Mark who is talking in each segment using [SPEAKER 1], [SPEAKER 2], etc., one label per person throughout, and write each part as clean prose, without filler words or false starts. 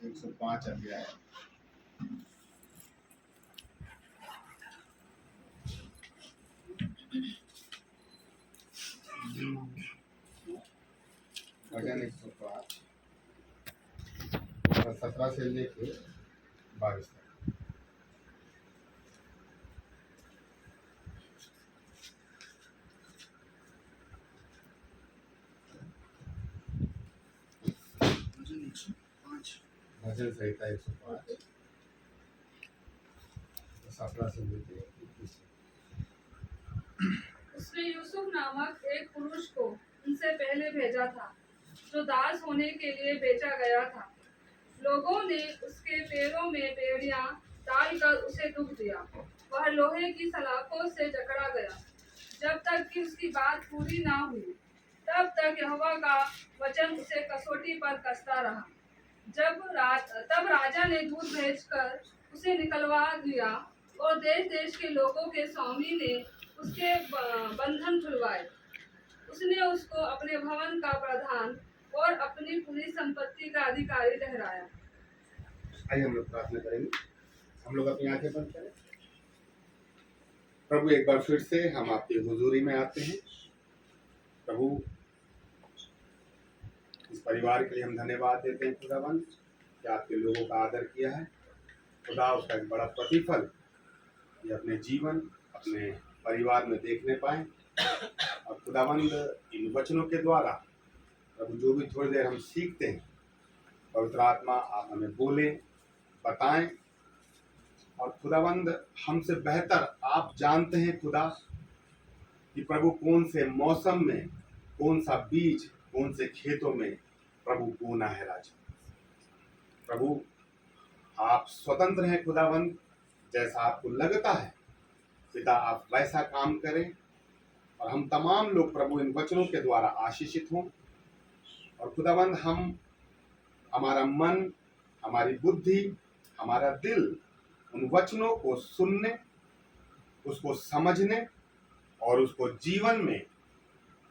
[SPEAKER 1] 105 अध्याय। भजन 105 और 17 से लेके 22 तक। भजन संहिता 105 17 से लेके 21 तक।
[SPEAKER 2] उसने यूसुफ नामक एक पुरुष को उनसे पहले भेजा था, जो दास होने के लिए बेचा गया था। लोगों ने उसके पैरों में बेड़ियां डालकर उसे दुख दिया। वह लोहे की सलाखों से जकड़ा गया, जब तक कि उसकी बात पूरी ना हुई। तब तक यहोवा का वचन उसे कसौटी पर कसता रहा। तब राजा ने दूत भेजकर उसे निकलवा लिया, और देश देश के लोगों के स्वामी ने उसके बंधन खुलवाए। उसने उसको अपने भवन का प्रधान और अपनी पूरी संपत्ति का अधिकारी ठहराया।
[SPEAKER 1] आइए हम लोग प्रार्थना करेंगे। हम लोग अपनी आंखें बंद करें। प्रभु, एक बार फिर से हम आपकी हुजूरी में आते हैं। प्रभु, इस परिवार के लिए हम धन्यवाद देते हैं खुदावन कि आपके लोगों का आदर किया है। खुदा, उसका एक बड़ा प्रतिफल ये अपने जीवन, अपने परिवार में देखने पाए। और खुदावंद, इन वचनों के द्वारा प्रभु जो भी थोड़ी देर हम सीखते हैं, पवित्र आत्मा आप हमें बोले, बताएं। और खुदावंद, हमसे बेहतर आप जानते हैं खुदा कि प्रभु कौन से मौसम में कौन सा बीज कौन से खेतों में प्रभु बोना है। राजा प्रभु, आप स्वतंत्र हैं खुदावंद, जैसा आपको लगता है पिता आप वैसा काम करें। और हम तमाम लोग प्रभु इन वचनों के द्वारा आशीषित हों। और खुदावंद, हम हमारा मन, हमारी बुद्धि, हमारा दिल उन वचनों को सुनने, उसको समझने और उसको जीवन में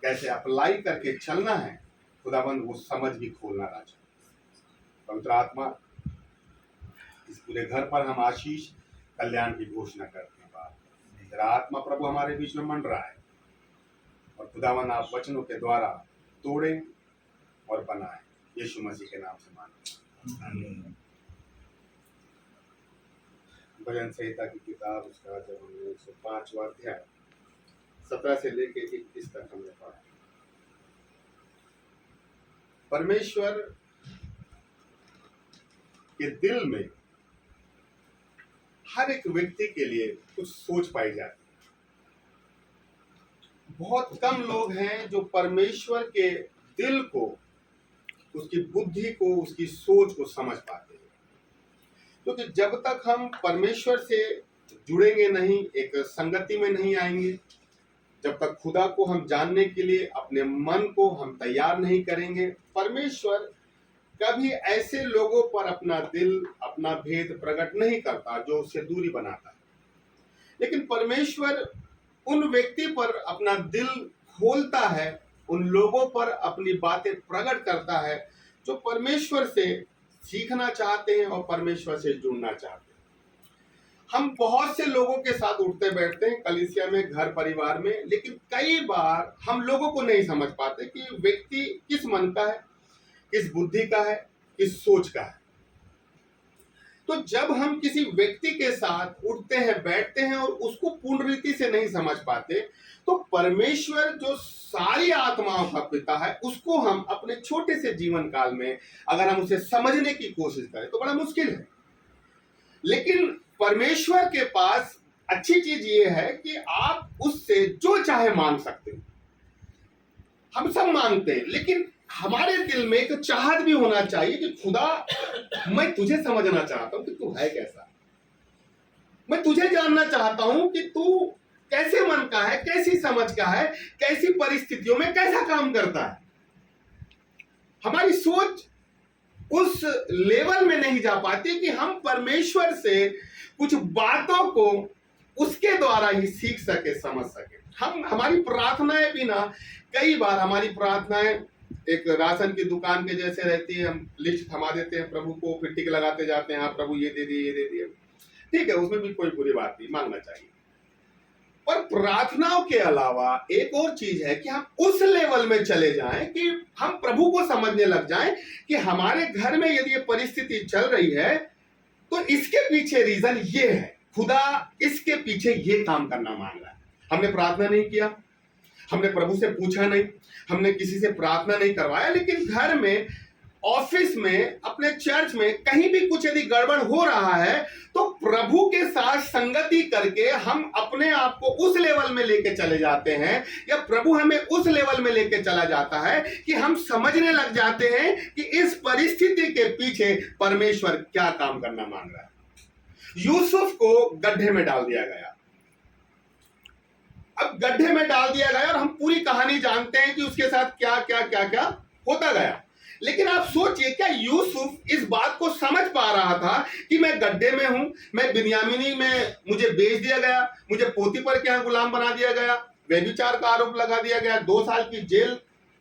[SPEAKER 1] कैसे अप्लाई करके चलना है, खुदावंद वो समझ भी खोलना। राजा पवित्र आत्मा, इस पूरे घर पर हम आशीष कल्याण की घोषणा करते हैं। बात तेरा आत्मा प्रभु हमारे बीच में मंड रहा है। और खुदावंद, आप वचनों के द्वारा तोड़े और बनाए। यीशु मसीह के नाम से मांगते। भजन संहिता की किताब, उसका जब हमने 105वां अध्याय 17 से लेके 21 तक हमने पढ़ा। परमेश्वर के दिल में हर एक व्यक्ति के लिए कुछ सोच पाई जाती है। बहुत कम लोग हैं जो परमेश्वर के दिल को, उसकी बुद्धि को, उसकी सोच को समझ पाते हैं। क्योंकि जब तक हम परमेश्वर से जुड़ेंगे नहीं, एक संगति में नहीं आएंगे, जब तक खुदा को हम जानने के लिए अपने मन को हम तैयार नहीं करेंगे, परमेश्वर कभी ऐसे लोगों पर अपना दिल, अपना भेद प्रकट नहीं करता जो उससे दूरी बनाता है। लेकिन परमेश्वर उन व्यक्ति पर अपना दिल खोलता है, उन लोगों पर अपनी बातें प्रकट करता है जो परमेश्वर से सीखना चाहते हैं और परमेश्वर से जुड़ना चाहते हैं। हम बहुत से लोगों के साथ उठते बैठते हैं कलीसिया में, घर परिवार में, लेकिन कई बार हम लोगों को नहीं समझ पाते कि व्यक्ति किस मन का है, किस बुद्धि का है, किस सोच का है। तो जब हम किसी व्यक्ति के साथ उठते हैं, बैठते हैं और उसको पूर्ण रीति से नहीं समझ पाते, तो परमेश्वर जो सारी आत्माओं का पिता है, उसको हम अपने छोटे से जीवन काल में अगर हम उसे समझने की कोशिश करें तो बड़ा मुश्किल है। लेकिन परमेश्वर के पास अच्छी चीज ये है कि आप उससे जो चाहे मांग सकते हो। हम सब मांगते हैं, लेकिन हमारे दिल में एक चाहत भी होना चाहिए कि खुदा, मैं तुझे समझना चाहता हूं कि तू है कैसा। मैं तुझे जानना चाहता हूं कि तू कैसे मन का है, कैसी समझ का है, कैसी परिस्थितियों में कैसा काम करता है। हमारी सोच उस लेवल में नहीं जा पाती कि हम परमेश्वर से कुछ बातों को उसके द्वारा ही सीख सके, समझ सके। हमारी प्रार्थनाएं भी ना, कई बार हमारी प्रार्थनाएं एक राशन की दुकान के जैसे रहती है, हम लिस्ट थमा देते हैं प्रभु को, फिर टिक लगाते जाते हैं, हाँ प्रभु ये दे दिए, ये दे दिए। ठीक है, उसमें भी कोई बुरी बात नहीं, मांगना चाहिए। पर प्रार्थनाओं के अलावा एक और चीज है कि हम उस लेवल में चले जाएं कि हम प्रभु को समझने लग जाएं कि हमारे घर में यदि ये परिस्थिति चल रही है तो इसके पीछे रीजन ये है, खुदा इसके पीछे ये काम करना मांग रहा है। हमने प्रार्थना नहीं किया, हमने प्रभु से पूछा नहीं, हमने किसी से प्रार्थना नहीं करवाया, लेकिन घर में, ऑफिस में, अपने चर्च में कहीं भी कुछ यदि गड़बड़ हो रहा है तो प्रभु के साथ संगति करके हम अपने आप को उस लेवल में लेके चले जाते हैं, या प्रभु हमें उस लेवल में लेके चला जाता है कि हम समझने लग जाते हैं कि इस परिस्थिति के पीछे परमेश्वर क्या काम करना मांग रहा है। यूसुफ को गड्ढे में डाल दिया गया। अब गड्ढे में डाल दिया गया और हम पूरी कहानी जानते हैं कि उसके साथ क्या क्या क्या क्या होता गया। लेकिन आप सोचिए, क्या यूसुफ इस बात को समझ पा रहा था कि मैं गड्ढे में हूं, मैं बिन्यामीनी में मुझे बेच दिया गया, मुझे पोतीफर के यहां गुलाम बना दिया गया, व्यभिचार का आरोप लगा दिया गया, 2 साल की जेल,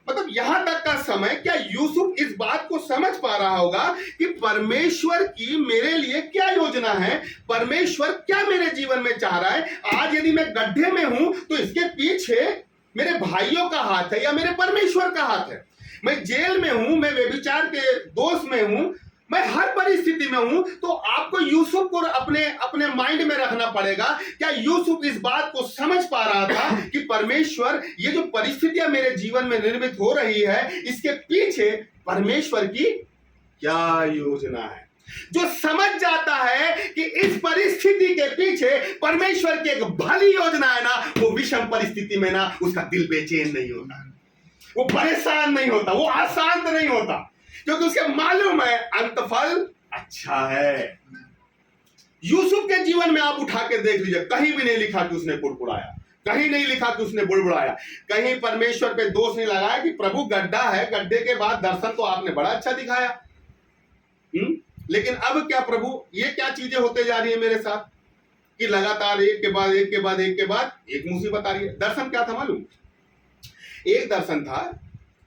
[SPEAKER 1] मतलब यहां तक का समय, क्या यूसुफ इस बात को समझ पा रहा होगा कि परमेश्वर की मेरे लिए क्या योजना है, परमेश्वर क्या मेरे जीवन में चाह रहा है? आज यदि मैं गड्ढे में हूं तो इसके पीछे मेरे भाइयों का हाथ है या मेरे परमेश्वर का हाथ है। मैं जेल में हूं, मैं व्यभिचार के दोष में हूं, मैं हर परिस्थिति में हूं, तो आपको यूसुफ को अपने अपने माइंड में रखना पड़ेगा। क्या यूसुफ इस बात को समझ पा रहा था कि परमेश्वर, ये जो परिस्थितियां मेरे जीवन में निर्मित हो रही है, इसके पीछे परमेश्वर की क्या योजना है? जो समझ जाता है कि इस परिस्थिति के पीछे परमेश्वर की एक भली योजना है ना, वो विषम परिस्थिति में ना उसका दिल बेचैन नहीं होता, वो परेशान नहीं होता, वो अशांत नहीं होता, क्योंकि उसे मालूम है अंतफल अच्छा है। यूसुफ के जीवन में आप उठा के देख लीजिए, कहीं भी नहीं लिखा कि उसने बुड़बुड़ाया, कहीं नहीं लिखा कि उसने बुड़बुड़ाया, कहीं परमेश्वर पे दोष नहीं लगाया कि प्रभु गड्ढा है, गड्ढे के बाद दर्शन तो आपने बड़ा अच्छा दिखाया। लेकिन अब क्या प्रभु, ये क्या चीजें होते जा रही है मेरे साथ कि लगातार एक के बाद एक के बाद एक के बाद एक मुसीबत आ रही है। दर्शन क्या था मालूम? एक दर्शन था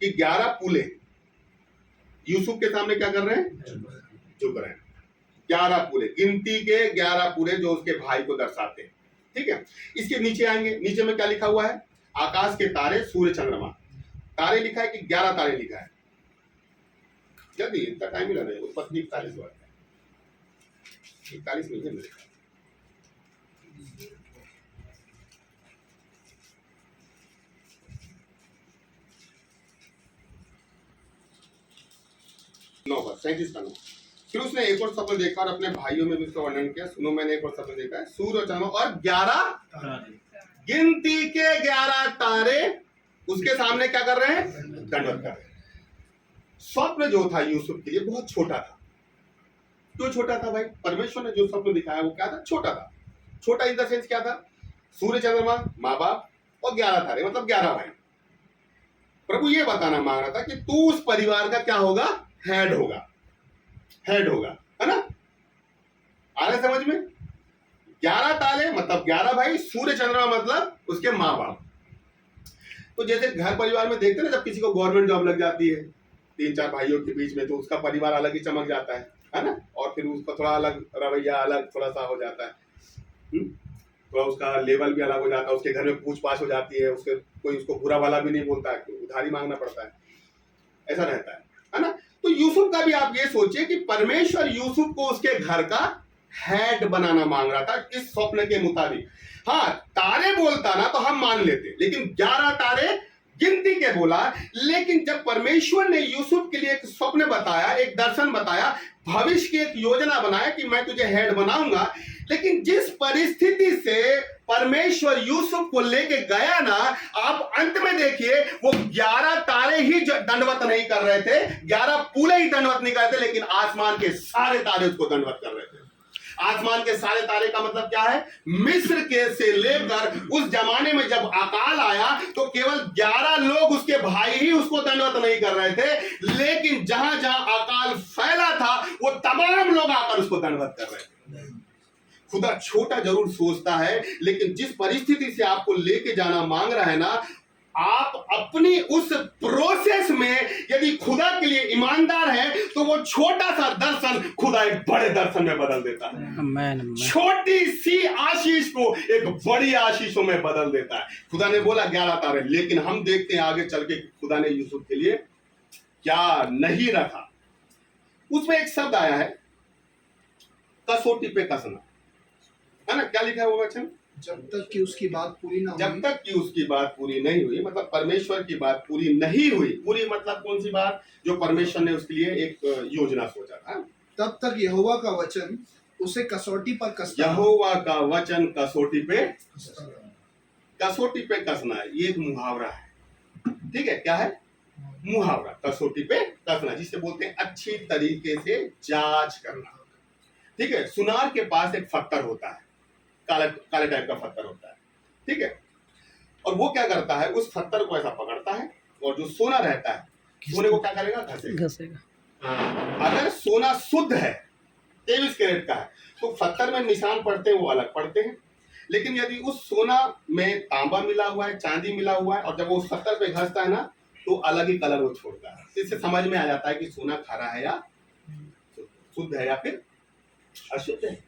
[SPEAKER 1] कि 11 पूले यूसुफ के सामने क्या कर रहे हैं? झुक रहे हैं। 11 पूले, गिनती के 11 पूले जो उसके भाई को दर्शाते हैं। ठीक है, इसके नीचे आएंगे, नीचे में क्या लिखा हुआ है? आकाश के तारे, सूर्य, चंद्रमा। तारे लिखा है कि 11 तारे लिखा है? जल्दी, इतना टाइम ही लग रहा है, 41 हुआ है, 41 नहीं है मेरे ख्याल। नौ बार 37 का 9। फिर उसने एक और सपना देखा और अपने भाइयों में भी उसका वर्णन किया। सुनो, मैंने एक और सपना देखा है, सूर्य और चंद्रमा और 11 गिनती के 11 तारे उसके सामने क्या कर रहे हैं? दंडवत कर रहे हैं। स्वप्न जो था यूसुफ के लिए बहुत छोटा था। क्यों छोटा था भाई? परमेश्वर ने जो स्वप्न दिखाया वो क्या था? छोटा था। छोटा इन द सेंस क्या था? सूर्य, चंद्रमा, माँ बाप और 11 तारे, मतलब 11 भाई। प्रभु ये बताना मांग रहा था कि तू उस परिवार का क्या होगा? हेड होगा, हेड होगा, है ना? आ रहा है समझ में? 11 ताले मतलब 11 भाई, सूर्य चंद्रमा मतलब उसके माँ बाप। तो जैसे घर परिवार में देखते हैं ना, जब किसी को गवर्नमेंट जॉब लग जाती है 3-4 भाइयों के बीच में, तो उसका परिवार अलग ही चमक जाता है ना? और फिर उसका थोड़ा अलग रवैया, अलग थोड़ा सा हो जाता है, थोड़ा उसका लेवल भी अलग हो जाता है, उसके घर में पूछ पाछ हो जाती है, उसके कोई उसको बुरा वाला भी नहीं बोलता है, उधारी मांगना पड़ता है, ऐसा रहता है ना? तो यूसुफ का भी आप ये सोचिए कि परमेश्वर यूसुफ को उसके घर का हेड बनाना मांग रहा था इस स्वप्न के मुताबिक। हाँ, तारे बोलता ना तो हम मान लेते, लेकिन 11 तारे गिनती के बोला। लेकिन जब परमेश्वर ने यूसुफ के लिए एक स्वप्न बताया, एक दर्शन बताया, भविष्य की एक योजना बनाया कि मैं तुझे हेड बनाऊंगा, लेकिन जिस परिस्थिति से परमेश्वर यूसुफ को लेके गया ना, आप अंत में देखिए वो 11 तारे ही दंडवत नहीं कर रहे थे, 11 पूले ही दंडवत नहीं कर रहे थे, लेकिन आसमान के सारे तारे उसको दंडवत कर रहे थे। आसमान के सारे तारे का मतलब क्या है? मिस्र के से लेकर उस जमाने में जब अकाल आया तो केवल 11 लोग उसके भाई ही उसको दंडवत नहीं कर रहे थे, लेकिन जहां जहां अकाल फैला था वो तमाम लोग आकर उसको दंडवत कर रहे थे। खुदा छोटा जरूर सोचता है, लेकिन जिस परिस्थिति से आपको लेके जाना मांग रहा है ना, आप अपनी उस प्रोसेस में यदि खुदा के लिए ईमानदार है तो वो छोटा सा दर्शन खुदा एक बड़े दर्शन में बदल देता है।
[SPEAKER 3] आमीन।
[SPEAKER 1] छोटी सी आशीष को एक बड़ी आशीषों में बदल देता है। खुदा ने बोला 11 तारे, लेकिन हम देखते हैं आगे चल के खुदा ने यूसुफ के लिए क्या नहीं रखा। उसमें एक शब्द आया है कसौटी पे कसना, है ना? क्या लिखा है वो वचन?
[SPEAKER 4] जब तक कि उसकी बात पूरी ना
[SPEAKER 1] जब
[SPEAKER 4] हुई,
[SPEAKER 1] तक कि उसकी बात पूरी नहीं हुई, मतलब परमेश्वर की बात पूरी नहीं हुई। पूरी मतलब कौन सी बात? जो परमेश्वर ने उसके लिए एक योजना सोचा था।
[SPEAKER 4] तब तक यहोवा का वचन उसे कसौटी पर कसता
[SPEAKER 1] यहोवा का वचन कसौटी पे
[SPEAKER 4] रहा।
[SPEAKER 1] कसौटी पे कसना है, ये एक मुहावरा है। ठीक है, क्या है? मुहावरा, कसौटी पे कसना, जिसे बोलते हैं अच्छी तरीके से जांच करना। ठीक है, सुनार के पास एक पत्थर होता है, काले काले टाइप का पत्थर होता है। ठीक है, और वो क्या करता है, उस पत्थर को ऐसा पकड़ता है और जो सोना रहता है, सोने को क्या करेगा? घसेगा।
[SPEAKER 3] घसेगा।
[SPEAKER 1] अगर सोना शुद्ध है, 23 कैरेट का है, तो पत्थर में निशान पड़ते हैं वो अलग पड़ते हैं। लेकिन यदि उस सोना में तांबा मिला हुआ है, चांदी मिला हुआ है, और जब वो उस पत्थर पे घसता है ना, तो अलग ही कलर वो छोड़ता है। इससे समझ में आ जाता है कि सोना खारा है या शुद्ध है या फिर अशुद्ध है।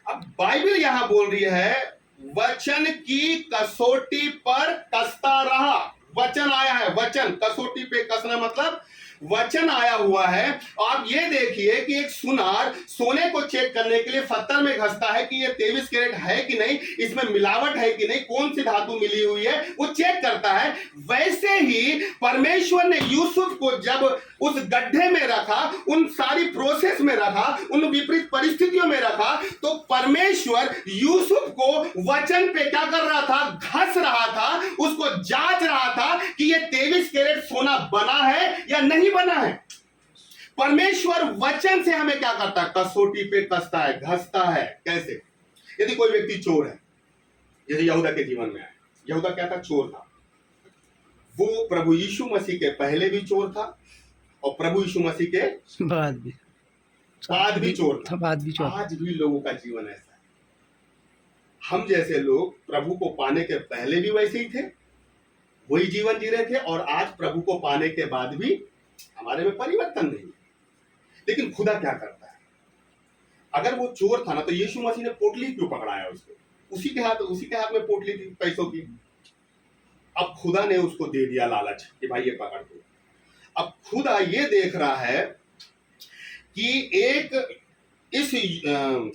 [SPEAKER 1] अब बाइबल यहां बोल रही है वचन की कसौटी पर कसता रहा। वचन आया है, वचन कसौटी पे कसना मतलब वचन आया हुआ है। आप ये देखिए कि एक सुनार सोने को चेक करने के लिए पत्थर में घसता है कि ये 23 कैरेट है कि नहीं, इसमें मिलावट है कि नहीं, कौन सी धातु मिली हुई है, वो चेक करता है। वैसे ही परमेश्वर ने यूसुफ को जब उस गड्ढे में रखा, उन सारी प्रोसेस में रखा, उन विपरीत परिस्थितियों में रखा, तो परमेश्वर यूसुफ को वचन पे क्या कर रहा था? घस रहा था, उसको जांच रहा था कि ये 23 कैरेट सोना बना है या नहीं बना है। परमेश्वर वचन से हमें क्या करता है? कसौटी पे कसता है, घसता है। कैसे? यदि कोई व्यक्ति चोर है, यदि यहूदा के जीवन में आए, यहूदा क्या था? चोर था। वो प्रभु यीशु मसीह के पहले भी चोर था और प्रभु यीशु मसीह के
[SPEAKER 3] बाद भी
[SPEAKER 1] चोर था।
[SPEAKER 3] बाद भी चोर।
[SPEAKER 1] आज भी लोगों का जीवन ऐसा है। हम जैसे लोग प्रभु को पाने के पहले भी वैसे ही थे, वही जीवन जी रहे थे, और आज प्रभु को पाने के बाद भी हमारे में परिवर्तन नहीं। लेकिन खुदा क्या करता है? अगर वो चोर था ना, तो यीशु मसीह ने पोटली क्यों पकड़ाया उसको? उसी के हाथ में पोटली थी पैसों की। अब खुदा ने उसको दे दिया लालच कि भाई ये पकड़ दो। अब खुदा ये देख रहा है कि एक इस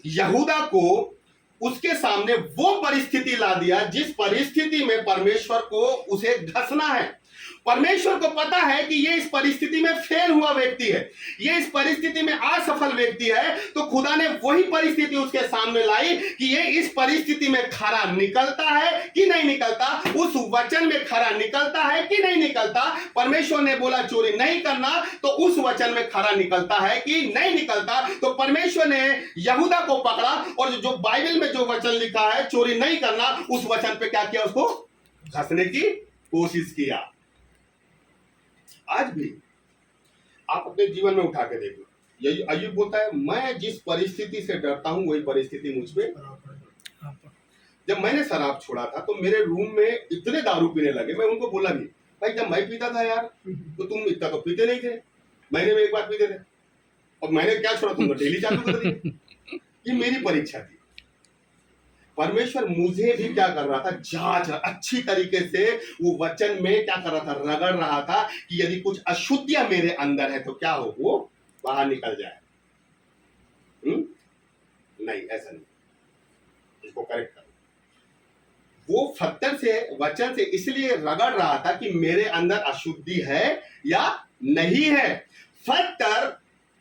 [SPEAKER 1] यहूदा को उसके सामने वो परिस्थिति ला दिया जिस परिस्थिति में परमेश्वर को उसे घसना है। परमेश्वर को पता है कि ये इस परिस्थिति में फेल हुआ व्यक्ति है, ये इस परिस्थिति में असफल व्यक्ति है, तो खुदा ने वही परिस्थिति उसके सामने लाई कि ये इस परिस्थिति में खरा निकलता है कि नहीं निकलता, उस वचन में खरा निकलता है कि नहीं निकलता। परमेश्वर ने बोला चोरी नहीं करना, तो उस वचन में खरा निकलता है कि नहीं निकलता। तो परमेश्वर ने यहूदा को पकड़ा और जो बाइबल में जो वचन लिखा है चोरी नहीं करना, उस वचन पे क्या किया? उसको घसने की कोशिश किया। आज भी आप अपने जीवन में उठा के देखो, यही अय्यूब बोलता है मैं जिस परिस्थिति से डरता हूं वही परिस्थिति मुझ पे। जब मैंने शराब छोड़ा था तो मेरे रूम में इतने दारू पीने लगे, मैं उनको बोला भी भाई जब मैं पीता था यार तो तुम इतना तो पीते नहीं थे, महीने में एक बार पीते थे, और मैंने क्या छोड़ा तुमको डेली चालू कर दिया। ये मेरी परीक्षा थी। परमेश्वर मुझे भी क्या कर रहा था? जांच, अच्छी तरीके से वो वचन में क्या कर रहा था? रगड़ रहा था कि यदि कुछ अशुद्धियां मेरे अंदर है तो क्या हो, वो बाहर निकल जाए। नहीं, ऐसा नहीं, इसको करेक्ट करो। वो पत्थर से, वचन से इसलिए रगड़ रहा था कि मेरे अंदर अशुद्धि है या नहीं है। पत्थर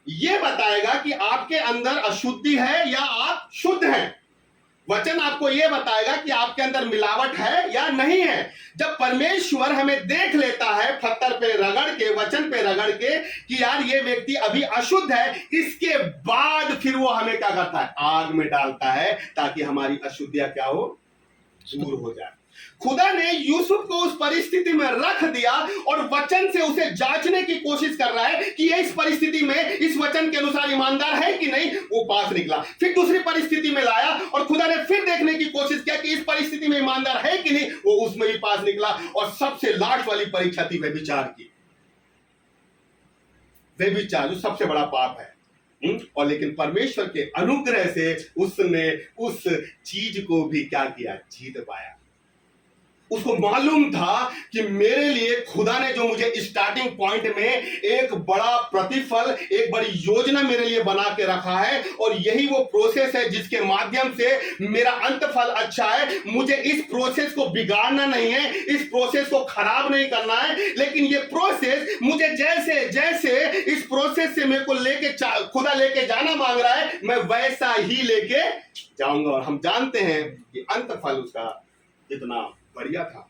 [SPEAKER 1] ये बताएगा कि आपके अंदर अशुद्धि है या आप शुद्ध हैं। वचन आपको यह बताएगा कि आपके अंदर मिलावट है या नहीं है। जब परमेश्वर हमें देख लेता है पत्थर पे रगड़ के, वचन पे रगड़ के कि यार ये व्यक्ति अभी अशुद्ध है, इसके बाद फिर वो हमें क्या करता है? आग में डालता है ताकि हमारी अशुद्धियां क्या हो? दूर हो जाए। खुदा ने यूसुफ को उस परिस्थिति में रख दिया और वचन से उसे जांचने की कोशिश कर रहा है कि ये इस परिस्थिति में इस वचन के अनुसार ईमानदार है कि नहीं। वो पास निकला, फिर दूसरी परिस्थिति में लाया और खुदा ने फिर देखने की कोशिश किया कि इस परिस्थिति में ईमानदार है कि नहीं। वो उसमें भी पास निकला और सबसे लास्ट वाली परीक्षा थी व्यभिचार की। व्यभिचार जो सबसे बड़ा पाप है। और लेकिन परमेश्वर के अनुग्रह से उसने उस चीज को भी क्या किया, जीत पाया। उसको मालूम था कि मेरे लिए खुदा ने जो मुझे स्टार्टिंग पॉइंट में एक बड़ा प्रतिफल, एक बड़ी योजना मेरे लिए बना के रखा है और यही वो प्रोसेस है जिसके माध्यम से मेरा अंत फल अच्छा है। मुझे इस प्रोसेस को बिगाड़ना नहीं है, इस प्रोसेस को खराब नहीं करना है, लेकिन ये प्रोसेस मुझे जैसे जैसे इस प्रोसेस से मेरे को लेके खुदा लेके जाना मांग रहा है, मैं वैसा ही लेके जाऊंगा। और हम जानते हैं कि अंत फल उसका कितना बढ़िया था।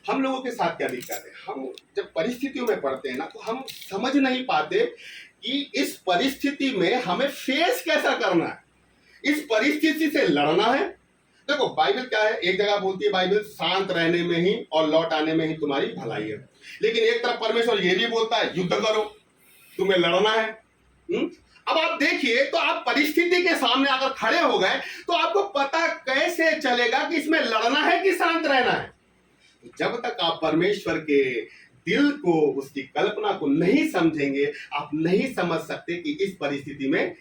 [SPEAKER 1] हम लोगों के साथ क्या दिक्कत है, हम जब परिस्थितियों में पड़ते हैं ना तो हम समझ नहीं पाते कि इस परिस्थिति में हमें फेस कैसा करना है, इस परिस्थिति से लड़ना है। देखो बाइबल क्या है, एक जगह बोलती है बाइबल शांत रहने में ही और लौट आने में ही तुम्हारी भलाई है, लेकिन एक तरफ परमेश्वर ये भी बोलता है युद्ध करो, तुम्हें लड़ना है। अब आप देखिए तो आप परिस्थिति के सामने अगर खड़े हो गए तो आपको पता कैसे चलेगा कि इसमें लड़ना है कि शांत रहना है। जब तक आप परमेश्वर के दिल को, उसकी कल्पना को नहीं समझेंगे, आप नहीं समझ सकते कि इस परिस्थिति में।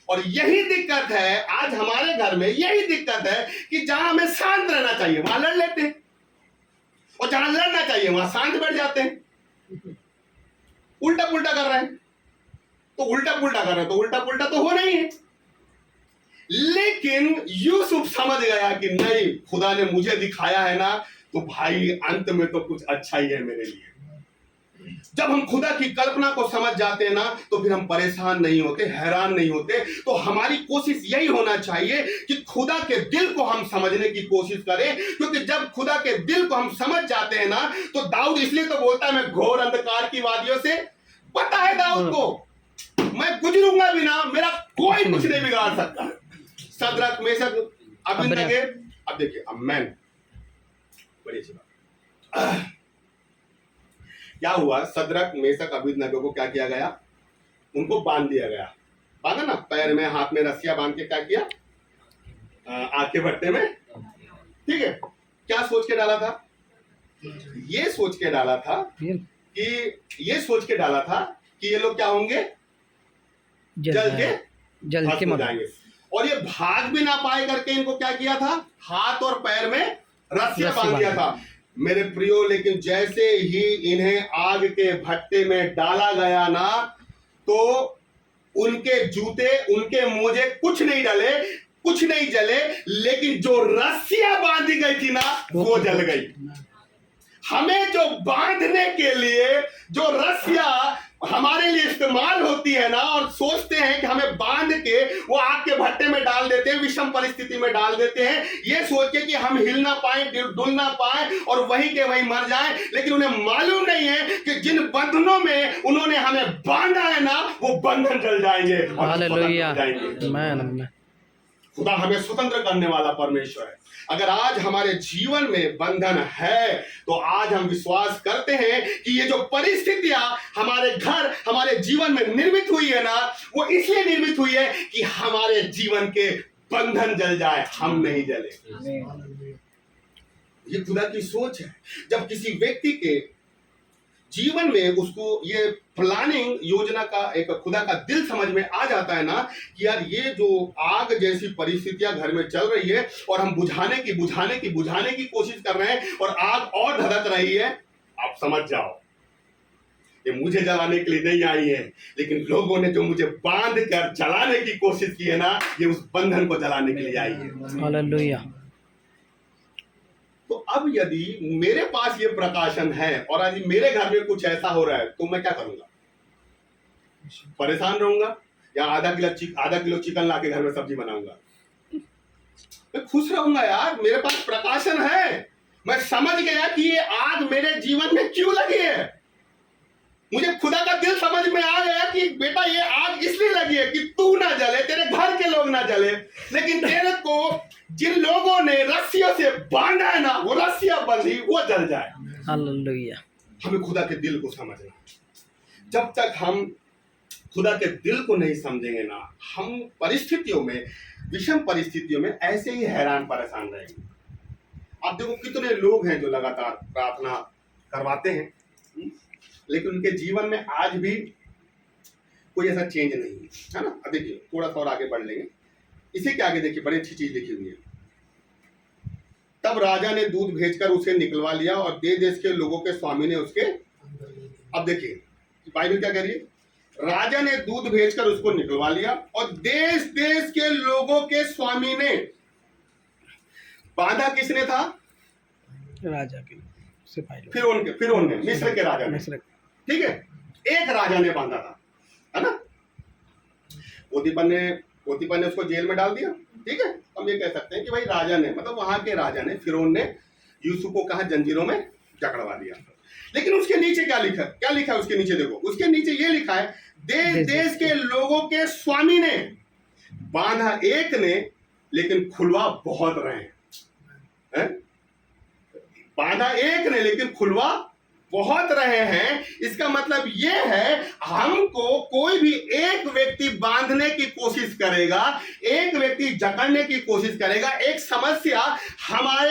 [SPEAKER 1] और यही दिक्कत है आज हमारे घर में, यही दिक्कत है कि जहां हमें शांत रहना चाहिए वहां लड़ लेते हैं और जहां लड़ना चाहिए वहां शांत बैठ जाते हैं। उल्टा पुल्टा कर रहे हैं तो उल्टा पुल्टा कर रहे हैं तो उल्टा पुल्टा तो होना ही है। लेकिन यूसुफ समझ गया कि नहीं, खुदा ने मुझे दिखाया है ना तो भाई अंत में तो कुछ अच्छा ही है मेरे लिए। जब हम खुदा की कल्पना को समझ जाते हैं ना तो फिर हम परेशान नहीं होते, हैरान नहीं होते। तो हमारी कोशिश यही होना चाहिए कि खुदा के दिल को हम समझने की कोशिश करें, क्योंकि जब खुदा के दिल को हम समझ जाते हैं ना तो दाऊद इसलिए तो बोलता है मैं घोर अंधकार की वादियों से, पता है दाऊद को मैं गुजरूंगा भी ना, मेरा कोई कुछ नहीं बिगाड़ सकता। सदरक मेशक अबेदनगो, अब देखिए आमेन, बड़ी अच्छी बात। क्या हुआ, सदरक मेशक अबेदनगो को क्या किया गया, उनको बांध दिया गया। बांधा ना, पैर में हाथ में रस्सियां बांध के क्या किया, आग के भट्टे में, ठीक है। क्या सोच के डाला था, ये सोच के डाला था कि ये लोग क्या होंगे, जल के मर जाएंगे। और ये भाग भी ना पाए करके इनको क्या किया था, हाथ और पैर में रस्सियां बांध दिया था। मेरे प्रियो, लेकिन जैसे ही इन्हें आग के भट्टे में डाला गया ना तो उनके जूते, उनके मोजे कुछ नहीं डले, कुछ नहीं जले, लेकिन जो रस्सियां बांधी गई थी ना वो जल गई। हमें जो बांधने के लिए जो रस्सियां हमारे लिए इस्तेमाल होती है ना, और सोचते हैं कि हमें बांध के वो आग के भट्टे में डाल देते हैं, विषम परिस्थिति में डाल देते हैं, ये सोच के कि हम हिल ना पाए, डुल ना पाए और वहीं के वहीं मर जाएं। लेकिन उन्हें मालूम नहीं है कि जिन बंधनों में उन्होंने हमें बांधा है ना वो बंधन जल जाएंगे और
[SPEAKER 3] हालेलुया,
[SPEAKER 1] जाएंगे। खुदा हमें स्वतंत्र करने वाला परमेश्वर है। अगर आज हमारे जीवन में बंधन है तो आज हम विश्वास करते हैं कि ये जो परिस्थितियां हमारे घर, हमारे जीवन में निर्मित हुई है ना, वो इसलिए निर्मित हुई है कि हमारे जीवन के बंधन जल जाए, हम नहीं जले। ये खुदा की सोच है। जब किसी व्यक्ति के जीवन में उसको ये प्लानिंग योजना का एक खुदा का दिल समझ में आ जाता है ना कि यार ये जो आग जैसी परिस्थितियां घर में चल रही है और हम बुझाने की कोशिश कर रहे हैं और आग और धधक रही है, आप समझ जाओ ये मुझे जलाने के लिए नहीं आई है, लेकिन लोगों ने जो मुझे बांध कर जलाने की कोशिश की है ना, ये उस बंधन को जलाने के लिए आई है।
[SPEAKER 3] हालेलुया।
[SPEAKER 1] तो अब यदि मेरे पास ये प्रकाशन है और आज मेरे घर में कुछ ऐसा हो रहा है तो मैं क्या करूंगा, परेशान रहूंगा या आधा किलो चिकन लाके घर में सब्जी बनाऊंगा? मैं खुश रहूंगा यार, मेरे पास प्रकाशन है। मैं समझ गया कि ये आग मेरे जीवन में क्यों लगी है। मुझे खुदा का दिल समझ में आ गया कि बेटा ये आग इसलिए लगी है कि तू ना जले, तेरे घर के लोग ना जले, लेकिन तेरे को जिन लोगों ने रस्सियों से बांधा है ना, वो रस्सियां बंधी वो जल जाए।
[SPEAKER 3] हालेलुया।
[SPEAKER 1] हमें खुदा के दिल को समझना। जब तक हम खुदा के दिल को नहीं समझेंगे ना, हम परिस्थितियों में, विषम परिस्थितियों में ऐसे ही हैरान परेशान रहेंगे। आप देखो कितने लोग हैं जो लगातार प्रार्थना करवाते हैं, लेकिन उनके जीवन में आज भी कोई ऐसा चेंज नहीं है ना। अब देखिए थोड़ा सा और आगे बढ़ लेंगे, इसी के आगे देखिए बड़ी अच्छी चीज लिखी हुई है। तब राजा ने दूत भेजकर उसे निकलवा लिया और देश के लोगों के स्वामी ने उसके, अब देखिए बाइबल क्या कह रही है, राजा ने दूत भेजकर उसको निकलवा लिया और देश देश के लोगों के स्वामी ने, बांधा किसने था?
[SPEAKER 3] राजा के सिपाही लोग।
[SPEAKER 1] फिरौन ने, मिस्र के राजा ने,
[SPEAKER 3] मिस्र।
[SPEAKER 1] ठीक है, एक राजा ने बांधा था, है ना। पोतीफर ने उसको जेल में डाल दिया, ठीक है। हम ये कह सकते हैं कि भाई राजा ने, मतलब वहां के राजा ने, फिरौन ने यूसुफ को कहा जंजीरों में जकड़वा दिया। लेकिन उसके नीचे क्या लिखा है उसके नीचे देखो, उसके नीचे ये लिखा है, देश देश के लोगों के स्वामी ने, बांधा एक ने लेकिन खुलवा बहुत रहे हैं। बांधा एक ने लेकिन खुलवा बहुत रहे हैं। इसका मतलब ये है, हमको कोई भी एक व्यक्ति बांधने की कोशिश करेगा, एक व्यक्ति जकड़ने की कोशिश करेगा, एक समस्या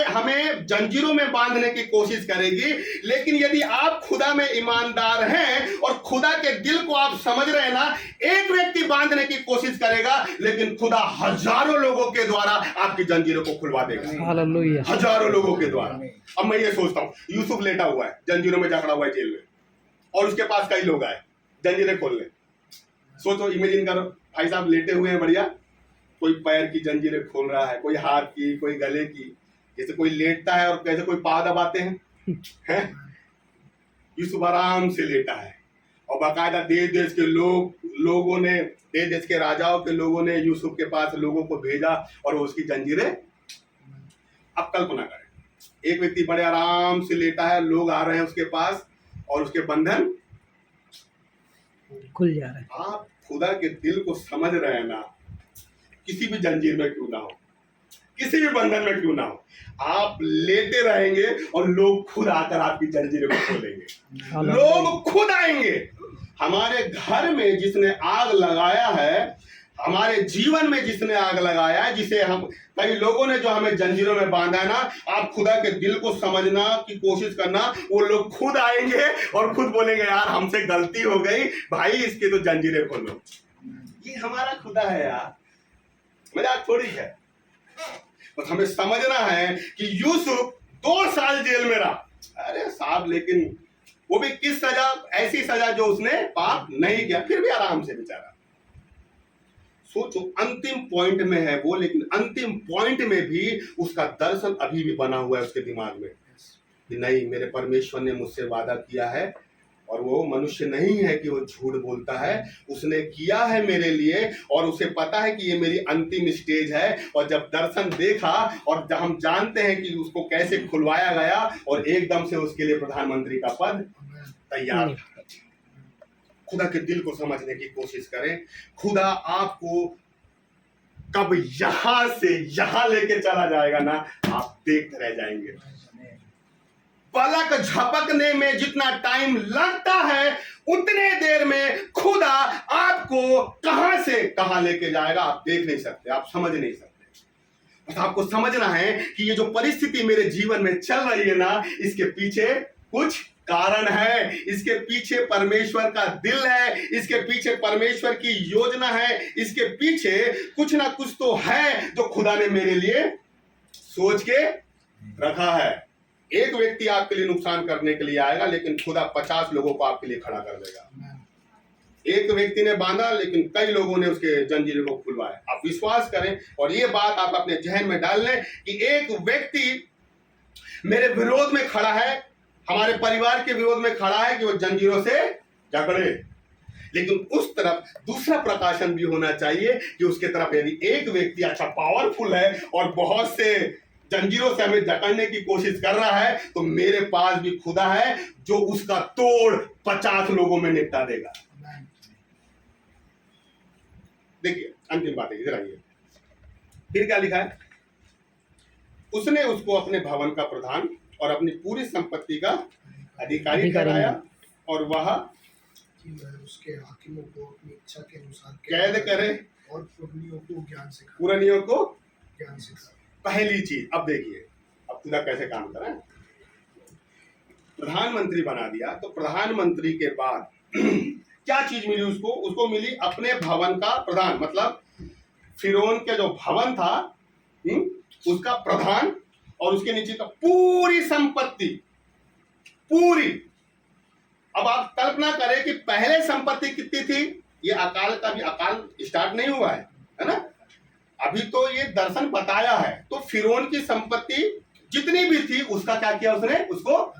[SPEAKER 1] हमें जंजीरों में बांधने की कोशिश करेगी। लेकिन यदि आप खुदा में ईमानदार हैं और खुदा के दिल को आप समझ रहे हैं ना, एक व्यक्ति बांधने की कोशिश करेगा लेकिन खुदा हजारों लोगों के द्वारा आपकी जंजीरों को खुलवा देगा।
[SPEAKER 3] हालेलुया।
[SPEAKER 1] हजारों लोगों के द्वारा। अब मैं ये सोचता हूँ, यूसुफ लेटा हुआ है, जंजीरों में जकड़ा हुआ है जेल में, और उसके पास कई लोग आए जंजीरें खोलने। सोचो, इमेजिन करो, भाई साहब लेटे हुए हैं बढ़िया, कोई पैर की जंजीरें खोल रहा है, कोई हाथ की, कोई गले की, जैसे कोई लेटता है और कैसे कोई पाँव दबाते हैं। यूसुफ आराम से लेटा है और बाकायदा देश देश के लोगों ने, देश देश के राजाओं के लोगों ने यूसुफ के पास लोगों को भेजा और वो उसकी जंजीरें। अब कल्पना करें, एक व्यक्ति बड़े आराम से लेटा है, लोग आ रहे हैं उसके पास और उसके बंधन
[SPEAKER 3] खुल जा रहा है।
[SPEAKER 1] आप खुदा के दिल को समझ रहे हैं ना, किसी भी जंजीर में क्यों ना हो, किसी भी बंधन में क्यों ना हो, आप लेटे रहेंगे और लोग खुद आकर आपकी जंजीरों को खोलेंगे। लोग खुद आएंगे। हमारे घर में जिसने आग लगाया है, हमारे जीवन में जिसने आग लगाया है, जिसे हम, कई लोगों ने जो हमें जंजीरों में बांधा है ना, आप खुदा के दिल को समझना की कोशिश करना, वो लोग खुद आएंगे और खुद बोलेंगे यार हमसे गलती हो गई भाई, इसके तो जंजीरें खोलो। ये हमारा खुदा है यार, मजाक थोड़ी है। बस हमें समझना है कि यूसुफ 2 साल जेल में रहा। अरे साहब, लेकिन वो भी किस सजा? ऐसी सजा जो उसने पाप नहीं किया, फिर भी आराम से बेचारा। सोचो, अंतिम पॉइंट में है वो, लेकिन अंतिम पॉइंट में भी उसका दर्शन अभी भी बना हुआ है उसके दिमाग में कि नहीं, मेरे परमेश्वर ने मुझसे वादा किया है और वो मनुष्य नहीं है कि वो झूठ बोलता है। उसने किया है मेरे लिए और उसे पता है कि ये मेरी अंतिम स्टेज है। और जब दर्शन देखा और जब हम जानते हैं कि उसको कैसे खुलवाया गया और एकदम से उसके लिए प्रधानमंत्री का पद तैयार था। खुदा के दिल को समझने की कोशिश करें। खुदा आपको कब यहां से यहां लेके चला जाएगा ना, आप देखते रह जाएंगे। पलक झपकने में जितना टाइम लगता है, उतने देर में खुदा आपको कहां से कहां लेके जाएगा आप देख नहीं सकते, आप समझ नहीं सकते। बस आपको समझना है कि ये जो परिस्थिति मेरे जीवन में चल रही है ना, इसके पीछे कुछ कारण है, इसके पीछे परमेश्वर का दिल है, इसके पीछे परमेश्वर की योजना है, इसके पीछे कुछ ना कुछ तो है जो खुदा ने मेरे लिए सोच के रखा है। एक व्यक्ति आपके लिए नुकसान करने के लिए आएगा, लेकिन खुदा 50 लोगों को आपके लिए खड़ा कर देगा। एक व्यक्ति ने बांधा, लेकिन कई लोगों ने उसके जंजीरों को खुलवाया। आप विश्वास करें और ये बात आप अपने जहन में डाल लें कि एक व्यक्ति मेरे विरोध में खड़ा है, हमारे परिवार के विरोध में खड़ा है कि वो जंजीरों से जकड़े, लेकिन उस तरफ दूसरा प्रकाशन भी होना चाहिए कि उसके तरफ यदि एक व्यक्ति अच्छा पावरफुल है और बहुत से जंजीरों से हमें जकड़ने की कोशिश कर रहा है, तो मेरे पास भी खुदा है जो उसका तोड़ 50 लोगों में निपटा देगा। देखिए अंतिम बात है, इधर आइए, फिर क्या लिखा है? उसने उसको अपने भवन का प्रधान और अपनी पूरी संपत्ति का अधिकारी ठहराया और वह
[SPEAKER 4] कि वह उसके हाकिमों को अपनी इच्छा के अनुसार
[SPEAKER 1] कैद करे
[SPEAKER 4] और पुरनियों को ज्ञान सिखाए।
[SPEAKER 1] पुरनियों को
[SPEAKER 4] ज्ञान सिखाए।
[SPEAKER 1] पहली चीज, अब देखिए अब खुदा कैसे काम कर रहा है। प्रधानमंत्री बना दिया तो प्रधानमंत्री के बाद क्या चीज मिली उसको? उसको मिली अपने भवन का प्रधान, मतलब फिरौन के जो भवन था उसका प्रधान और उसके नीचे का पूरी संपत्ति पूरी। अब आप कल्पना करें कि पहले संपत्ति कितनी थी? ये अकाल का भी अकाल स्टार्ट नहीं हुआ है ना, अभी तो ये दर्शन बताया है। तो फिरौन की संपत्ति जितनी भी थी उसका क्या किया उसने? उसको।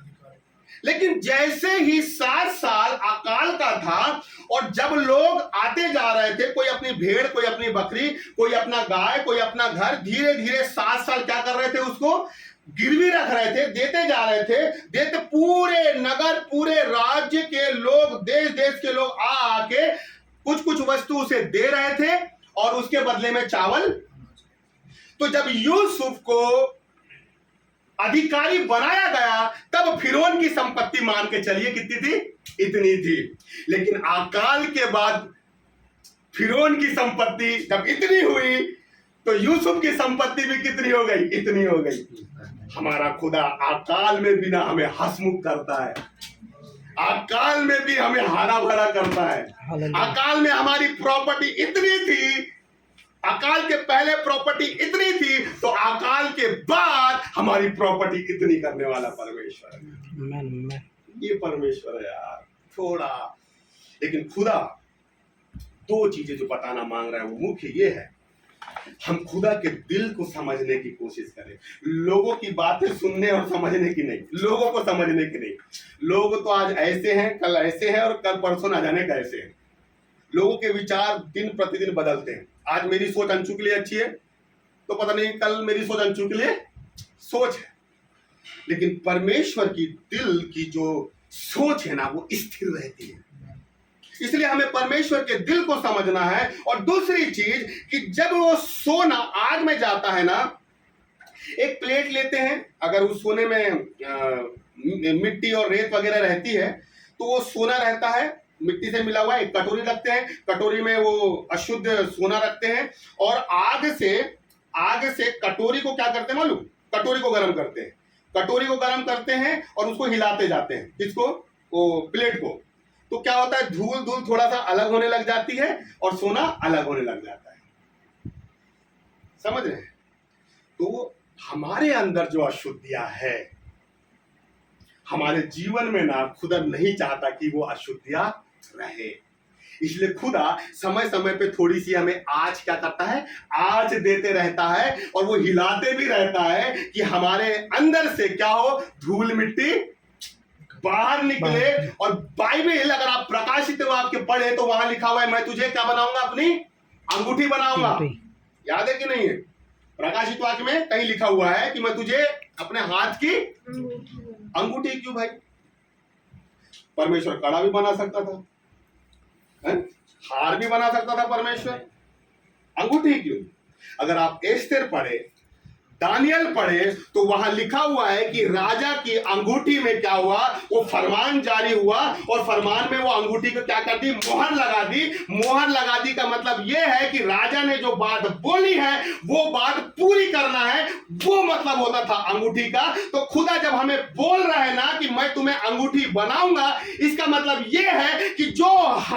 [SPEAKER 1] लेकिन जैसे ही 7 साल अकाल का था और जब लोग आते जा रहे थे, कोई अपनी भेड़, कोई अपनी बकरी, कोई अपना गाय, कोई अपना घर, धीरे धीरे 7 साल क्या कर रहे थे? उसको गिरवी रख रहे थे, देते जा रहे थे, देते। पूरे नगर, पूरे राज्य के लोग, देश देश के लोग आके कुछ कुछ वस्तु उसे दे रहे थे और उसके बदले में चावल। तो जब यूसुफ को अधिकारी बनाया गया तब फिरौन की संपत्ति मान के चलिए कितनी थी? इतनी थी। लेकिन अकाल के बाद फिरौन की संपत्ति जब इतनी हुई तो यूसुफ की संपत्ति भी कितनी हो गई? इतनी हो गई। हमारा खुदा अकाल में भी ना हमें हंसमुख करता है, अकाल में भी हमें हरा भरा करता है। अकाल में हमारी प्रॉपर्टी इतनी थी, अकाल के पहले प्रॉपर्टी इतनी थी, तो अकाल के बाद हमारी प्रॉपर्टी इतनी करने वाला परमेश्वर है। ये परमेश्वर है यार, थोड़ा। लेकिन खुदा 2 चीजें जो बताना मांग रहा है वो मुख्य ये है, हम खुदा के दिल को समझने की कोशिश करें। लोगों की बातें सुनने और समझने की नहीं, लोगों को समझने की नहीं। लोग तो आज ऐसे हैं, कल ऐसे हैं और कल परसों ना जाने कैसे हैं। लोगों के विचार दिन प्रतिदिन बदलते हैं। आज मेरी सोच अंशु के लिए अच्छी है तो पता नहीं कल मेरी सोच अंशु के लिए सोच है। लेकिन परमेश्वर की दिल की जो सोच है ना वो स्थिर रहती है। इसलिए हमें परमेश्वर के दिल को समझना है। और दूसरी चीज कि जब वो सोना आग में जाता है ना, एक प्लेट लेते हैं, अगर उस सोने में मिट्टी और रेत वगैरह रहती है तो वो सोना रहता है, मिट्टी से मिला हुआ। एक कटोरी रखते हैं, कटोरी में वो अशुद्ध सोना रखते हैं और आग से कटोरी को क्या करते हैं मालूम? कटोरी को गर्म करते हैं, कटोरी को गर्म करते हैं और उसको हिलाते जाते हैं। किसको? वो प्लेट को। तो क्या होता है? धूल थोड़ा सा अलग होने लग जाती है और सोना अलग होने लग जाता है। समझ रहे हैं? तो हमारे अंदर जो अशुद्धियां है हमारे जीवन में ना, खुदा नहीं चाहता कि वो अशुद्धियां रहे। इसलिए खुदा समय समय पे थोड़ी सी हमें आज क्या करता है? आज देते रहता है और वो हिलाते भी रहता है कि हमारे अंदर से क्या हो? धूल मिट्टी बाहर निकले। और बाइबल अगर आप प्रकाशित आपके पढ़े तो वहां लिखा हुआ है, मैं तुझे क्या बनाऊंगा? अपनी अंगूठी बनाऊंगा। याद है कि नहीं है? प्रकाशित वाक्य में कहीं लिखा हुआ है कि मैं तुझे अपने हाथ की अंगूठी। क्यों भाई? परमेश्वर कड़ा भी बना सकता था, हार भी बना सकता था परमेश्वर, अंगूठी क्यों? अगर आप एस्तेर पढ़े, दानियल पढ़े तो वहां लिखा हुआ है कि राजा की अंगूठी में क्या हुआ? वो फरमान जारी हुआ और फरमान में वो अंगूठी को क्या कर दी? मोहर लगा दी। मोहर लगा दी का मतलब ये है कि राजा ने जो बात बोली है वो बात पूरी करना है, वो मतलब होता था अंगूठी का। तो खुदा जब हमें बोल रहा है ना कि मैं तुम्हें अंगूठी बनाऊंगा, इसका मतलब ये है कि जो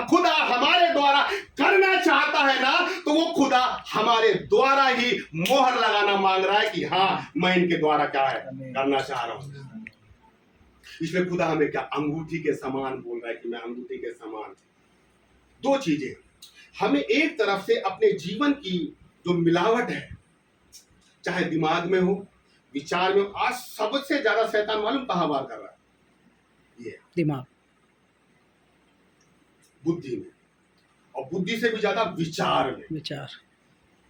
[SPEAKER 1] खुदा हमारे द्वारा करना चाहता है ना, तो वो खुदा हमारे द्वारा ही मोहर लगाना मांग रहा है कि हाँ, मैं इनके द्वारा क्या है करना चाह रहा हूं। इसलिए खुदा हमें क्या अंगूठी के समान बोल रहा है कि मैं अंगूठी के समान। 2 चीजें, हमें एक तरफ से अपने जीवन की जो मिलावट है, चाहे दिमाग में हो, विचार में हो। आज सबसे ज्यादा शैतान मालूम कहां वार कर रहा है? ये
[SPEAKER 3] दिमाग,
[SPEAKER 1] बुद्धि में, और बुद्धि से भी ज्यादा विचार में।
[SPEAKER 3] विचार।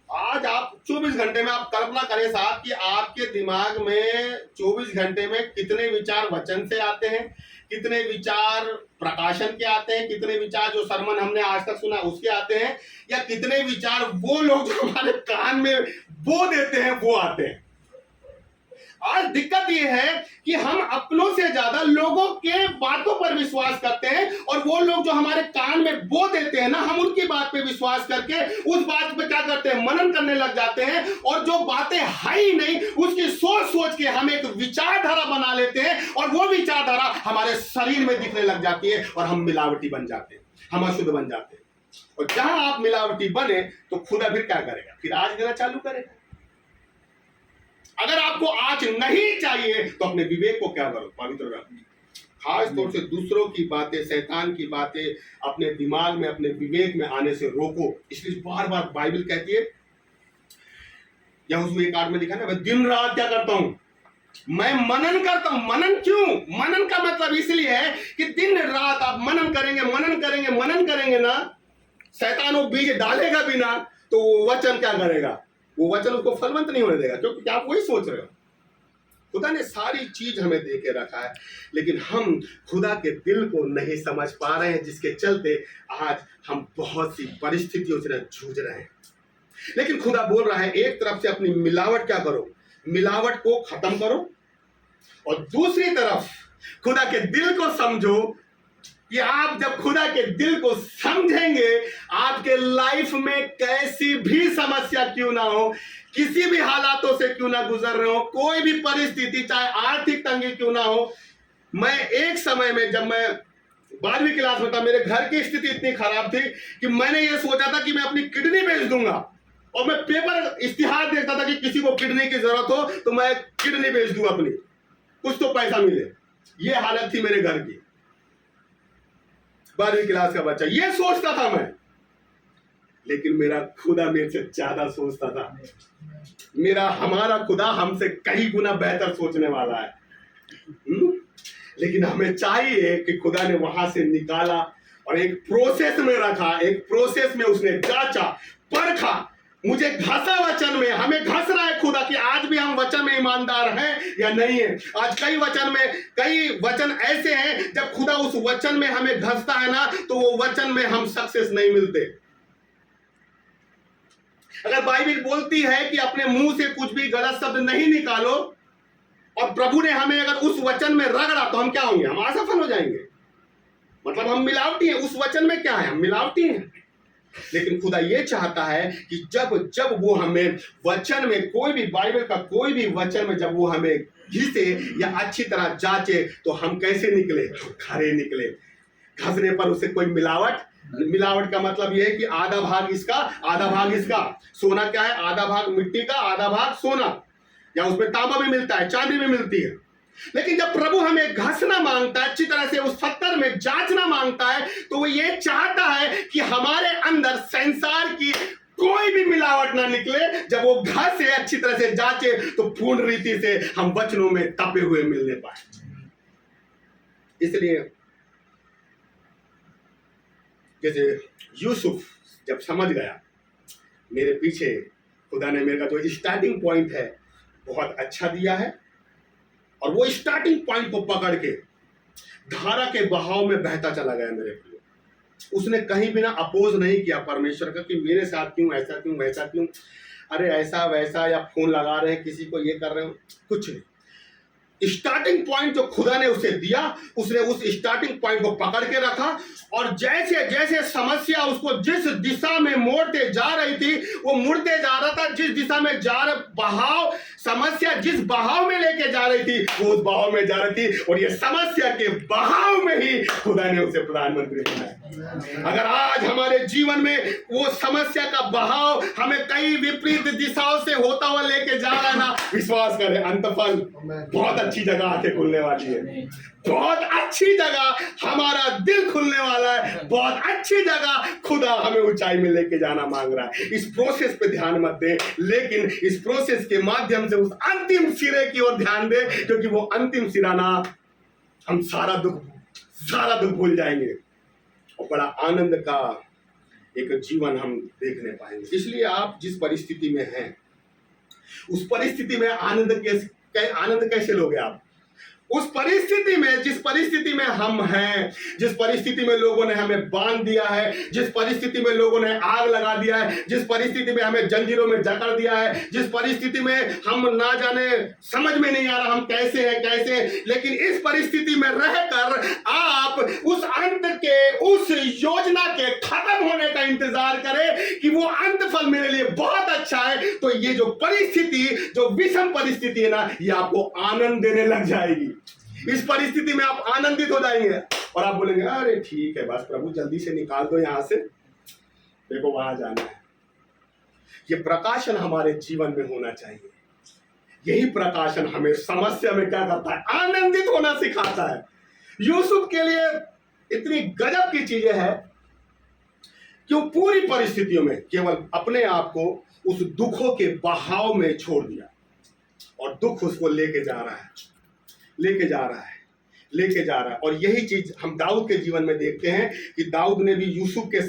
[SPEAKER 1] आज आप 24 घंटे में आप कल्पना करें साहब कि आपके दिमाग में 24 घंटे में कितने विचार वचन से आते हैं, कितने विचार प्रकाशन के आते हैं, कितने विचार जो सरमन हमने आज तक सुना उसके आते हैं, या कितने विचार वो लोग जो हमारे कान में बो देते हैं वो आते हैं। आज दिक्कत ये है कि हम अपनों से ज्यादा लोगों के बातों पर विश्वास करते हैं, और वो लोग जो हमारे कान में बो देते हैं ना, हम उनकी बात पे विश्वास करके उस बात पे क्या करते हैं, मनन करने लग जाते हैं, और जो बातें है ही नहीं उसकी सोच सोच के हम एक विचारधारा बना लेते हैं, और वो विचारधारा हमारे शरीर में दिखने लग जाती है, और हम मिलावटी बन जाते हैं, हम अशुद्ध बन जाते हैं। और जहां आप मिलावटी बने तो खुदा फिर क्या करेगा, फिर आज देना चालू करेगा। अगर आपको आज नहीं चाहिए तो अपने विवेक को क्या करो, पवित्र रखो। खास तौर से दूसरों की बातें, शैतान की बातें अपने दिमाग में, अपने विवेक में आने से रोको। इसलिए बार बार बाइबल कहती है, यहोशू 1:8 में लिखा है ना, मैं दिन रात क्या करता हूं, मैं मनन करता हूं। मनन क्यों? मनन का मतलब इसलिए है कि दिन रात आप मनन करेंगे, मनन करेंगे, मनन करेंगे ना, शैतान वो बीज डालेगा भी ना, तो वो वचन क्या करेगा, वो वचन उसको फलवंत नहीं होने देगा, क्योंकि आप वही सोच रहे हो। खुदा ने सारी चीज हमें दे के रखा है, लेकिन हम खुदा के दिल को नहीं समझ पा रहे हैं, जिसके चलते आज हम बहुत सी परिस्थितियों से जूझ रहे हैं। लेकिन खुदा बोल रहा है, एक तरफ से अपनी मिलावट क्या करो, मिलावट को खत्म करो, और दूसरी तरफ खुदा के दिल को समझो कि आप जब खुदा के दिल को समझेंगे, आपके लाइफ में कैसी भी समस्या क्यों ना हो, किसी भी हालातों से क्यों ना गुजर रहे हो, कोई भी परिस्थिति, चाहे आर्थिक तंगी क्यों ना हो। मैं एक समय में, जब मैं 12वीं क्लास में था, मेरे घर की स्थिति इतनी खराब थी कि मैंने ये सोचा था कि मैं अपनी किडनी बेच दूंगा, और मैं पेपर इश्तिहार देखता था कि किसी को किडनी की जरूरत हो तो मैं किडनी बेच दूं अपनी, कुछ तो पैसा मिले। ये हालत थी मेरे घर की। 12वीं क्लास का बच्चा, ये सोचता था मैं, लेकिन मेरा खुदा मेरे से ज्यादा सोचता था। हमारा खुदा हमसे कई गुना बेहतर सोचने वाला है। लेकिन हमें चाहिए कि खुदा ने वहां से निकाला और एक प्रोसेस में रखा, एक प्रोसेस में उसने जांचा, परखा, मुझे घसा वचन में। हमें घस रहा है खुदा कि आज भी हम वचन में ईमानदार हैं या नहीं है। आज कई वचन ऐसे हैं, जब खुदा उस वचन में हमें घसता है ना, तो वो वचन में हम सक्सेस नहीं मिलते। अगर बाइबल बोलती है कि अपने मुंह से कुछ भी गलत शब्द नहीं निकालो, और प्रभु ने हमें अगर उस वचन में रगड़ा, तो हम क्या होंगे, हम असफल हो जाएंगे। मतलब हम मिलावटी हैं। उस वचन में क्या है, हम मिलावटी हैं। लेकिन खुदा ये चाहता है कि जब वो हमें वचन में, कोई भी बाइबल का कोई भी वचन में जब वो हमें घिसे या अच्छी तरह जांचे, तो हम कैसे निकले, खरे निकले। घसने पर उसे कोई मिलावट का मतलब यह है कि आधा भाग इसका, आधा भाग इसका। सोना क्या है, आधा भाग मिट्टी का, आधा भाग सोना, या उसमें तांबा भी मिलता है, चांदी भी मिलती है। लेकिन जब प्रभु हमें घसना मांगता है, अच्छी तरह से उस पत्थर में जांचना मांगता है, तो वो ये चाहता है कि हमारे अंदर संसार की कोई भी मिलावट ना निकले। जब वो घसे, अच्छी तरह से जांचे, तो पूर्ण रीति से हम वचनों में तपे हुए मिलने पाए। इसलिए जैसे यूसुफ जब समझ गया, मेरे पीछे खुदा ने मेरा जो स्टार्टिंग पॉइंट है बहुत अच्छा दिया है, और वो स्टार्टिंग पॉइंट को पकड़ के धारा के बहाव में बहता चला गया मेरे प्रिय। उसने कहीं भी ना अपोज नहीं किया परमेश्वर का कि मेरे साथ क्यों, ऐसा क्यों, वैसा क्यों, अरे ऐसा वैसा, या फोन लगा रहे हैं किसी को, ये कर रहे हो, कुछ नहीं। स्टार्टिंग पॉइंट जो खुदा ने उसे दिया, उसने उस स्टार्टिंग पॉइंट को पकड़ के रखा, और जैसे जैसे समस्या उसको जिस दिशा में मोड़ते जा रही थी, वो मुड़ते जा रहा था। जिस दिशा में जा रहा बहाव, समस्या जिस बहाव में लेके जा रही थी, वो उस बहाव में जा रही थी, और ये समस्या के बहाव में ही खुदा ने उसे प्रधानमंत्री बनाया। अगर आज हमारे जीवन में वो समस्या का बहाव हमें कई विपरीत दिशाओं से होता हुआ लेके जा रहा है ना, विश्वास करें, अंतफल बहुत अच्छी जगह आके खुलने वाली है। बहुत अच्छी जगह हमारा दिल खुलने वाला है। बहुत अच्छी जगह खुदा हमें ऊंचाई में लेके जाना मांग रहा है। इस प्रोसेस पे ध्यान मत दे, लेकिन इस प्रोसेस के माध्यम से उस अंतिम सिरे की ओर ध्यान दे, क्योंकि वो अंतिम सिरा ना, हम सारा दुख भूल जाएंगे, और बड़ा आनंद का एक जीवन हम देखने पाएंगे। इसलिए आप जिस परिस्थिति में हैं, उस परिस्थिति में आनंद कैसे लोगे आप? उस परिस्थिति में, जिस परिस्थिति में हम हैं, जिस परिस्थिति में लोगों ने हमें बांध दिया है, जिस परिस्थिति में लोगों ने आग लगा दिया है, जिस परिस्थिति में हमें जंजीरों में जकड़ दिया है, जिस परिस्थिति में हम ना जाने समझ में नहीं आ रहा हम कैसे हैं कैसे, लेकिन इस परिस्थिति में रहकर आप उस अंत के, उस योजना के खत्म होने का इंतजार करें कि वो अंत फल मेरे लिए बहुत अच्छा है, तो ये जो परिस्थिति, जो विषम परिस्थिति है ना, ये आपको आनंद देने लग जाएगी। इस परिस्थिति में आप आनंदित हो जाएंगे और आप बोलेंगे अरे ठीक है बस प्रभु जल्दी से निकाल दो यहां से, देखो वहां जाना है। ये प्रकाशन हमारे जीवन में होना चाहिए। यही प्रकाशन हमें समस्या में क्या करता है, आनंदित होना सिखाता है। यूसुफ के लिए इतनी गजब की चीजें हैं कि वो पूरी परिस्थितियों में केवल अपने आप को उस दुखों के बहाव में छोड़ दिया और दुख उसको लेके जा रहा है, लेके जा रहा है, लेके जा रहा है। और यही चीज हम दाऊद के जीवन में देखते हैं कि दाऊद ने भी यूसुफ के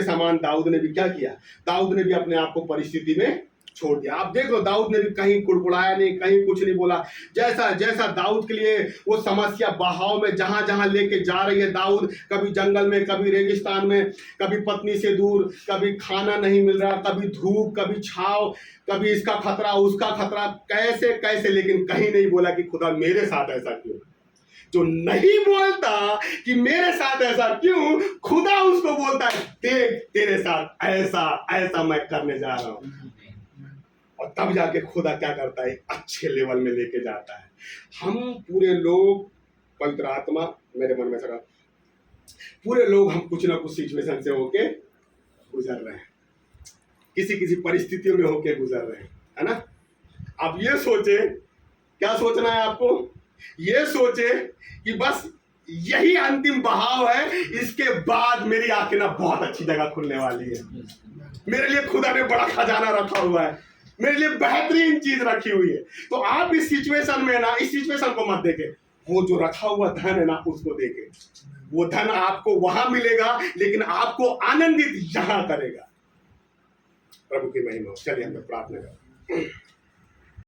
[SPEAKER 1] समान दाऊद ने भी क्या किया, दाऊद ने भी अपने आप को परिस्थिति में छोड़ दिया। आप देख लो दाऊद ने भी कहीं कुड़कुड़ाया नहीं, कहीं कुछ नहीं बोला। जैसा जैसा दाऊद के लिए वो समस्या बहाव में जहां जहां लेके जा रही है दाऊद, कभी जंगल में, कभी रेगिस्तान में, कभी पत्नी से दूर, कभी खाना नहीं मिल रहा, कभी धूप, कभी छाव, कभी इसका खतरा उसका खतरा, कैसे कैसे, लेकिन कहीं नहीं बोला कि खुदा मेरे साथ ऐसा क्यों। जो नहीं बोलता कि मेरे साथ ऐसा क्यों, खुदा उसको बोलता है देख तेरे साथ ऐसा ऐसा मैं करने जा रहा हूं। और तब जाके खुदा क्या करता है, अच्छे लेवल में लेके जाता है। हम पूरे लोग, पवित्र आत्मा मेरे मन में सका, पूरे लोग हम कुछ ना कुछ सिचुएशन से होके गुजर रहे हैं, किसी किसी परिस्थितियों में होके गुजर रहे हैं, है ना। आप ये सोचे, क्या सोचना है आपको, ये सोचे कि बस यही अंतिम बहाव है, इसके बाद मेरी आंखें ना बहुत अच्छी जगह खुलने वाली है, मेरे लिए खुदा ने बड़ा खजाना रखा हुआ है, मेरे लिए बेहतरीन चीज रखी हुई है। तो आप इस सिचुएशन में ना, इस सिचुएशन को मत देखे, वो जो रखा हुआ धन है ना उसको देखे। वो धन आपको वहां मिलेगा लेकिन आपको आनंदित यहां करेगा। प्रभु की महिमा। चलिए हम प्रार्थना करें।